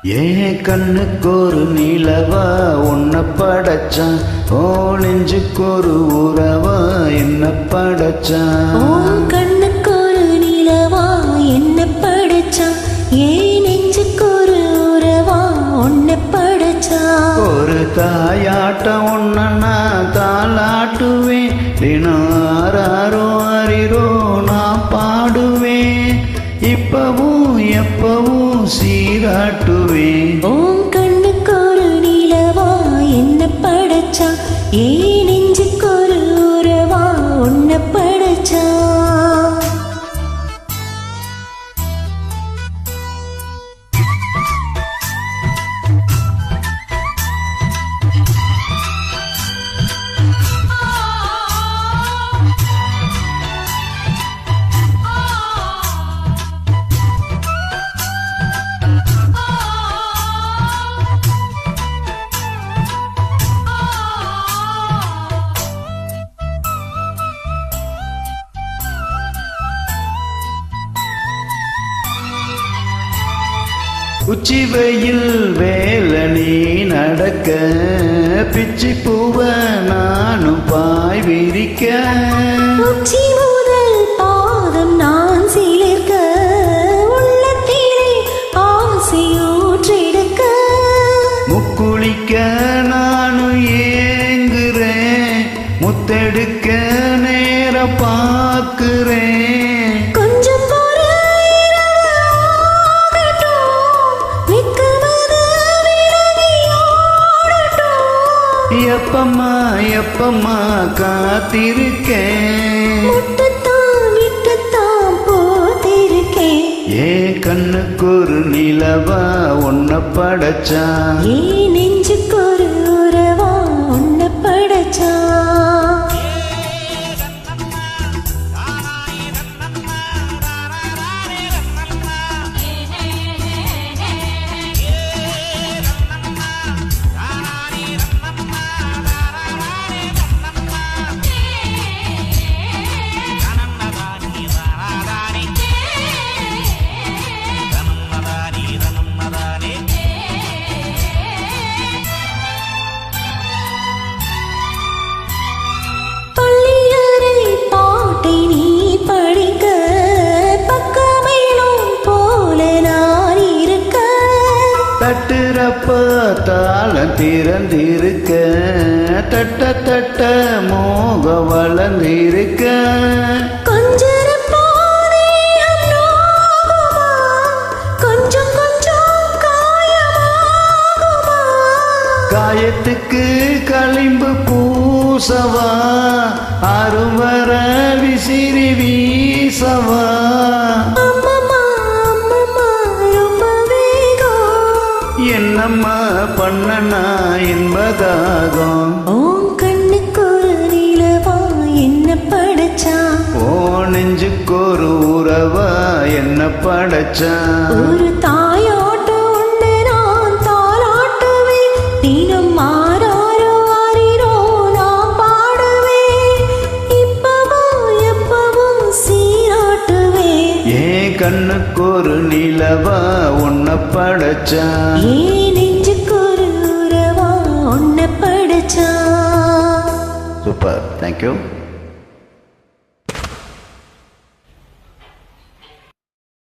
ஏன் கண்ணுக்கு ஒரு நிலவா உன்னை படைச்சான், ஓ நெஞ்சுக்கு ஒரு உறவா என்ன படைச்சான். கண்ணுக்கு ஒரு நிலவா என்ன படைச்சான், ஏன் நெஞ்சுக்கு ஒரு உறவா உன்னை படைச்சான். ஒரு தாயாட்ட உன்னை நான் தாளாட்டுவேன், தினம் ஆராரோ அறிரோ நான் பாடுவேன், இப்பவும் எப்பவும் சீராட்டுவேன். கண்ணுக்கு ஒரு நிலவா என்ன படைச்சான், ஏன் நெஞ்சுக்கு ஒரு உறவா உன்னை படைச்சான். உச்சி வெயில் வேல நீ நடக்க, பிச்சி பூவ நானும் பாய் விரிக்க, உச்சி முதல் பாதம் நான் சிலிர்க்க, உள்ளத்திலே ஆசையூற்றெடுக்க, முக்குளிக்க நானும் ஏங்குறேன், முத்தெடுக்க நேரம் பார்க்கிறேன். எப்பம்மா எப்பம்மா காத்திருக்கேன், விட்டுத்தான் போத்திருக்கேன். ஏன் கண்ணுக்கு ஒரு நிலவா உன்னை படைச்சான், ஏன் நெஞ்சுக்கு ஒரு உறவா உன்னை படைச்சான். தட்டுறப்ப தாளம் திறந்திருக்க, தட்ட தட்ட மோக வளர்ந்திருக்க, காயத்துக்கு களிம்பு பூசவா, அருவர விசிறி வீசவா, என்னம்மா பண்ணனா என்பதாகும். கண்ணுக்கு ஒரு நிலவா என்ன படைச்சான், ஓ நெஞ்சுக்கு ஒரு உறவா என்ன படைச்சான். ஒரு தாயோட்ட உண்டு நான் தாளாட்டுவேன், தினம் மாறாரோ அறிரோ நான் பாடுவேன், இப்பவும் எப்பவும் சீராட்டுவேன். ஏன் கண்ணுக்கு ஒரு நிலவா உன்னை படைச்சான், ஏன் நெஞ்சுக்கு ஒரு உறவா உன்னை படைச்சான். Super, thank you.